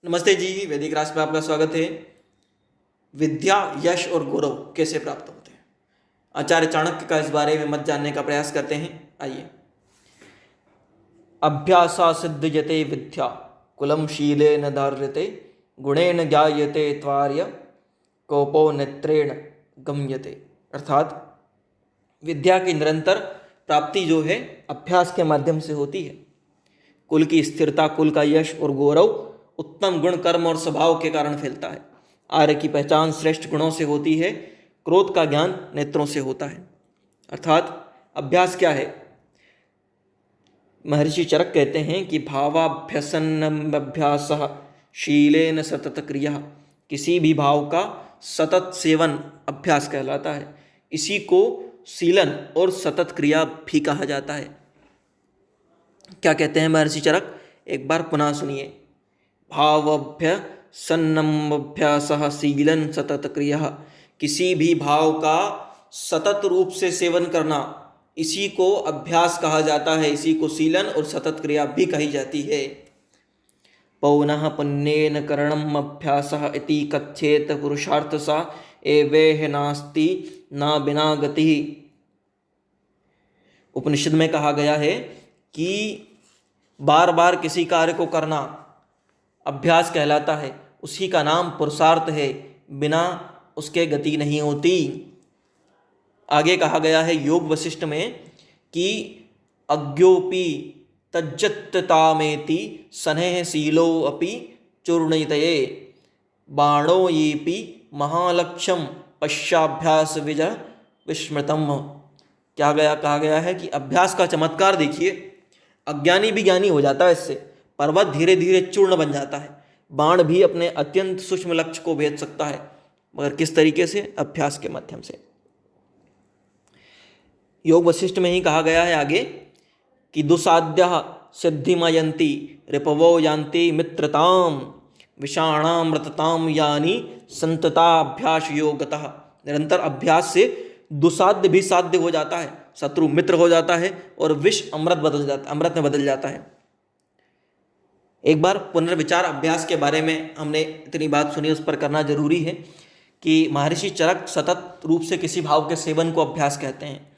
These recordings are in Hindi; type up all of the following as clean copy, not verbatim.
नमस्ते जी, वैदिक राज में आपका स्वागत है। विद्या, यश और गौरव कैसे प्राप्त होते हैं, आचार्य चाणक्य का इस बारे में मत जानने का प्रयास करते हैं। आइए। अभ्यासा सिद्ध्यते विद्या, कुलम शीलेन धार्यते, गुणेन ज्ञायते त्वार्य, कोपो नेत्रेण गम्यते। अर्थात विद्या की निरंतर प्राप्ति जो है अभ्यास के माध्यम से होती है। कुल की स्थिरता, कुल का यश और गौरव उत्तम गुण, कर्म और स्वभाव के कारण फैलता है। आर्य की पहचान श्रेष्ठ गुणों से होती है। क्रोध का ज्ञान नेत्रों से होता है। अर्थात अभ्यास क्या है? महर्षि चरक कहते हैं कि भावाभ्यसनमभ्यास शीलेन सतत क्रिया। किसी भी भाव का सतत सेवन अभ्यास कहलाता है। इसी को शीलन और सतत क्रिया भी कहा जाता है। क्या कहते हैं महर्षि चरक? एक बार पुनः सुनिए। भावाभ्यसनमभ्यासः शीलन सतत क्रिया। किसी भी भाव का सतत रूप से सेवन करना, इसी को अभ्यास कहा जाता है। इसी को शीलन और सतत क्रिया भी कही जाती है। पौनः पुण्येन करणम अभ्यासः इति कथ्येत पुरुषार्थसा एवेह नास्ति न बिना गति। उपनिषद में कहा गया है कि बार बार किसी कार्य को करना अभ्यास कहलाता है। उसी का नाम पुरुषार्थ है। बिना उसके गति नहीं होती। आगे कहा गया है योग वशिष्ठ में कि अज्ञोपि तज्जत्तामेति सनेह शीलो अपि चूर्णितये बाणो येपि महालक्ष्यम पश्चाभ्यास विजय विस्मृतम। कहा गया है कि अभ्यास का चमत्कार देखिए। अज्ञानी भी ज्ञानी हो जाता है इससे। पर्वत धीरे धीरे चूर्ण बन जाता है। बाण भी अपने अत्यंत सूक्ष्म लक्ष्य को भेद सकता है, मगर किस तरीके से? अभ्यास के माध्यम से। योग वशिष्ठ में ही कहा गया है आगे कि दुसाध्य सिद्धिमयंती रिपवो यान्ति मित्रताम विषाणामृतताम यानी संतताभ्यास योगतः। निरंतर अभ्यास से दुसाध्य भी साध्य हो जाता है, शत्रु मित्र हो जाता है और विष अमृत में बदल जाता है। एक बार पुनर्विचार अभ्यास के बारे में हमने इतनी बात सुनी, उस पर करना जरूरी है कि महर्षि चरक सतत रूप से किसी भाव के सेवन को अभ्यास कहते हैं।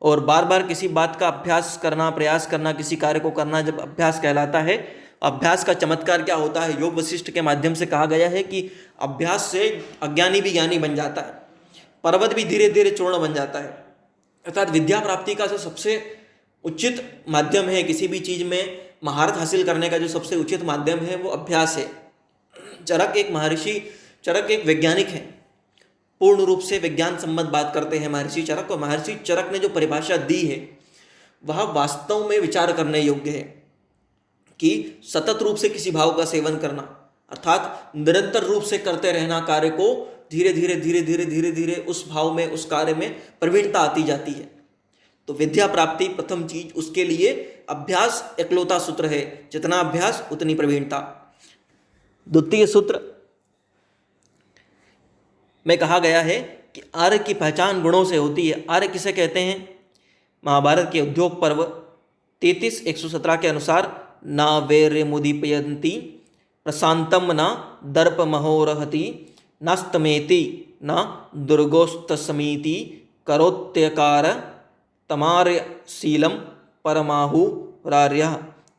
और बार बार किसी बात का अभ्यास करना, प्रयास करना, किसी कार्य को करना जब अभ्यास कहलाता है। अभ्यास का चमत्कार क्या होता है? योग वशिष्ठ के माध्यम से कहा गया है कि अभ्यास से अज्ञानी भी ज्ञानी बन जाता है, पर्वत भी धीरे धीरे चूर्ण बन जाता है। अर्थात विद्या प्राप्ति का जो सबसे उचित माध्यम है, किसी भी चीज में महारत हासिल करने का जो सबसे उचित माध्यम है, वो अभ्यास है। महर्षि चरक एक वैज्ञानिक है। पूर्ण रूप से विज्ञान संबंध बात करते हैं महर्षि चरक। और महर्षि चरक ने जो परिभाषा दी है वह वास्तव में विचार करने योग्य है कि सतत रूप से किसी भाव का सेवन करना, अर्थात निरंतर रूप से करते रहना कार्य को, धीरे धीरे उस भाव में, उस कार्य में प्रवीणता आती जाती है। तो विद्या प्राप्ति प्रथम चीज, उसके लिए अभ्यास एकलौता सूत्र है। जितना अभ्यास उतनी प्रवीणता। द्वितीय सूत्र में कहा गया है कि आर्य की पहचान गुणों से होती है। आर्य किसे कहते हैं? महाभारत के उद्योग पर्व 33:117 के अनुसार ना वैर्य मुदीपयन्ति प्रशांतम न दर्प महोरहति नास्तमेति न दुर्गोस्तसमीति करोत्यकार तमार्यशीलम परमाहुरार्य।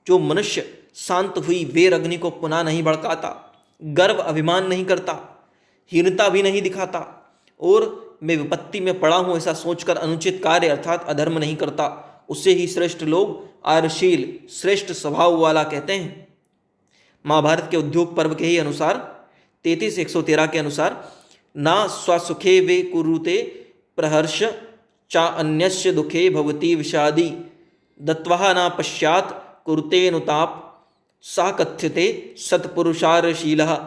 जो मनुष्य शांत हुई वेर अग्नि को पुनः नहीं भड़काता, गर्व अभिमान नहीं करता, हीनता भी नहीं दिखाता और मैं विपत्ति में पड़ा हूँ ऐसा सोचकर अनुचित कार्य अर्थात अधर्म नहीं करता, उसे ही श्रेष्ठ लोग आर्यशील, श्रेष्ठ स्वभाव वाला कहते हैं। महाभारत के उद्योग पर्व के ही अनुसार 33:113 के अनुसार ना स्वसुखे वे कुरुते प्रहर्ष चा अन्यस्य दुखे भवती विषादी दत्वा न पश्चात कुरुते नुताप सा कथ्यते सत्पुरुषार्यशीलः।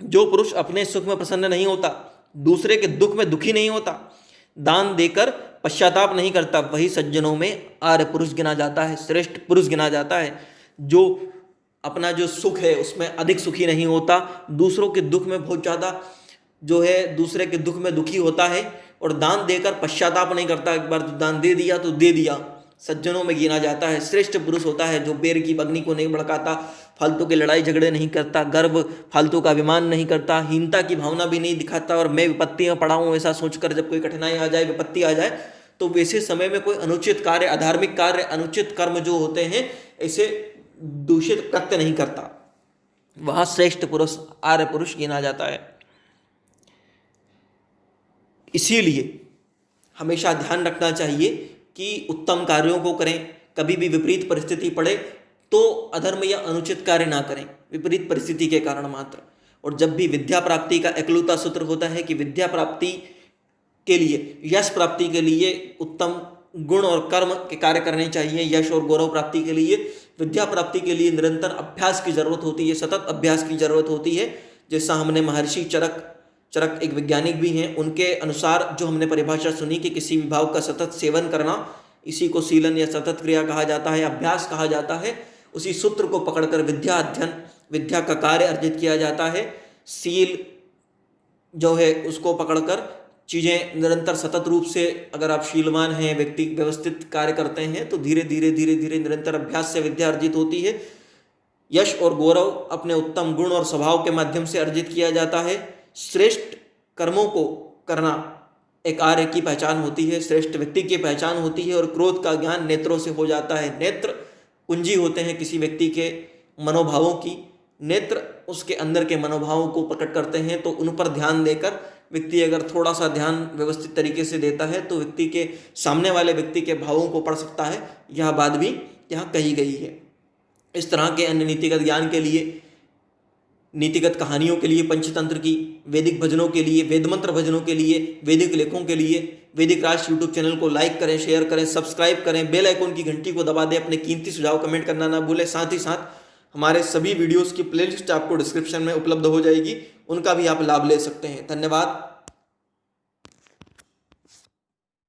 जो पुरुष अपने सुख में प्रसन्न नहीं होता, दूसरे के दुख में दुखी नहीं होता, दान देकर पश्चाताप नहीं करता, वही सज्जनों में आर्य पुरुष गिना जाता है, श्रेष्ठ पुरुष गिना जाता है। जो अपना जो सुख है उसमें अधिक सुखी नहीं होता, दूसरों के दुख में बहुत ज़्यादा जो है दूसरे के दुख में दुखी होता है और दान देकर पश्चाताप नहीं करता। एक बार दान दे दिया तो दे दिया, सज्जनों में गिना जाता है। श्रेष्ठ पुरुष होता है जो बेर की अग्नि को नहीं भड़काता, फालतू के लड़ाई झगड़े नहीं करता, गर्व फालतू का अभिमान नहीं करता, हीनता की भावना भी नहीं दिखाता, और मैं विपत्ति में पड़ा हूँ ऐसा सोचकर जब कोई कठिनाई आ जाए, विपत्ति आ जाए, तो वैसे समय में कोई अनुचित कार्य, अधार्मिक कार्य, अनुचित कर्म जो होते हैं ऐसे दूषित कृत्य नहीं करता, वह श्रेष्ठ पुरुष, आर्य पुरुष गिना जाता है। इसीलिए हमेशा ध्यान रखना चाहिए कि उत्तम कार्यों को करें, कभी भी विपरीत परिस्थिति पड़े तो अधर्म या अनुचित कार्य ना करें, विपरीत परिस्थिति के कारण मात्र। और जब भी विद्या प्राप्ति का एकलौता सूत्र होता है कि विद्या प्राप्ति के लिए, यश प्राप्ति के लिए उत्तम गुण और कर्म के कार्य करने चाहिए। यश और गौरव प्राप्ति के लिए, विद्या प्राप्ति के लिए निरंतर अभ्यास की जरूरत होती है, सतत अभ्यास की जरूरत होती है। जैसा हमने महर्षि चरक एक वैज्ञानिक भी हैं, उनके अनुसार जो हमने परिभाषा सुनी कि किसी भी भाव का सतत सेवन करना, इसी को सीलन या सतत क्रिया कहा जाता है, अभ्यास कहा जाता है। उसी सूत्र को पकड़कर विद्या अध्ययन, विद्या का कार्य अर्जित किया जाता है। सील जो है उसको पकड़कर चीज़ें निरंतर सतत रूप से, अगर आप शीलवान हैं, व्यक्ति व्यवस्थित कार्य करते हैं, तो धीरे धीरे धीरे धीरे निरंतर अभ्यास से विद्या अर्जित होती है। यश और गौरव अपने उत्तम गुण और स्वभाव के माध्यम से अर्जित किया जाता है। श्रेष्ठ कर्मों को करना एक आर्य की पहचान होती है, श्रेष्ठ व्यक्ति की पहचान होती है। और क्रोध का ज्ञान नेत्रों से हो जाता है। नेत्र कुंजी होते हैं किसी व्यक्ति के मनोभावों की, नेत्र उसके अंदर के मनोभावों को प्रकट करते हैं। तो उन पर ध्यान देकर व्यक्ति अगर थोड़ा सा ध्यान व्यवस्थित तरीके से देता है तो व्यक्ति के, सामने वाले व्यक्ति के भावों को पढ़ सकता है। यह बात भी यहाँ कही गई है। इस तरह के अन्य नीतिगत ज्ञान के लिए, नीतिगत कहानियों के लिए, पंचतंत्र की, वैदिक भजनों के लिए, वेद मंत्र भजनों के लिए, वैदिक लेखों के लिए वैदिक राष्ट्र यूट्यूब चैनल को लाइक करें, शेयर करें, सब्सक्राइब करें, बेल आइकॉन की घंटी को दबा दें। अपने कीमती सुझाव कमेंट करना ना भूलें। साथ ही साथ हमारे सभी वीडियोस की प्लेलिस्ट आपको डिस्क्रिप्शन में उपलब्ध हो जाएगी, उनका भी आप लाभ ले सकते हैं। धन्यवाद।